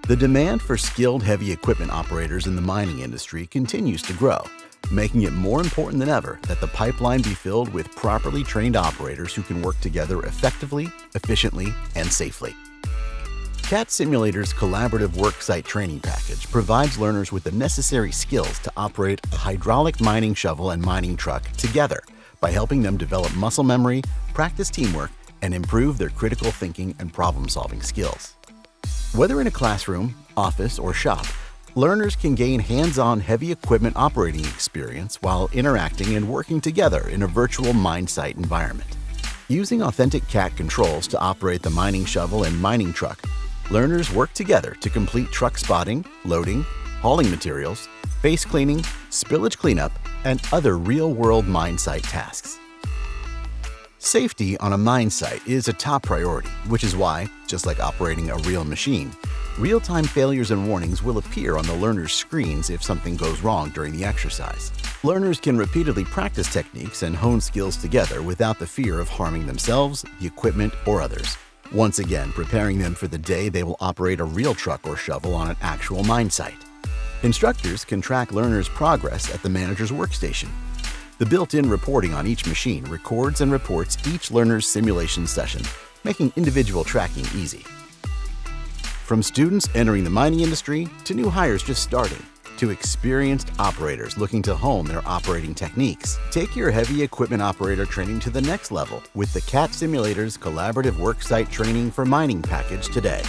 The demand for skilled heavy equipment operators in the mining industry continues to grow, making it more important than ever that the pipeline be filled with properly trained operators who can work together effectively, efficiently, and safely. CAT Simulator's collaborative Worksite training package provides learners with the necessary skills to operate a hydraulic mining shovel and mining truck together by helping them develop muscle memory, practice teamwork, and improve their critical thinking and problem-solving skills. Whether in a classroom, office, or shop, learners can gain hands-on heavy equipment operating experience while interacting and working together in a virtual mine site environment. Using authentic CAT controls to operate the mining shovel and mining truck, learners work together to complete truck spotting, loading, hauling materials, face cleaning, spillage cleanup, and other real-world mine site tasks. Safety on a mine site is a top priority, which is why, just like operating a real machine, real-time failures and warnings will appear on the learner's screens if something goes wrong during the exercise. Learners can repeatedly practice techniques and hone skills together without the fear of harming themselves, the equipment, or others. Once again, preparing them for the day they will operate a real truck or shovel on an actual mine site. Instructors can track learners' progress at the manager's workstation. The built-in reporting on each machine records and reports each learner's simulation session, making individual tracking easy. From students entering the mining industry to new hires just starting, to experienced operators looking to hone their operating techniques, take your heavy equipment operator training to the next level with the CAT Simulator's collaborative Worksite training for mining package today.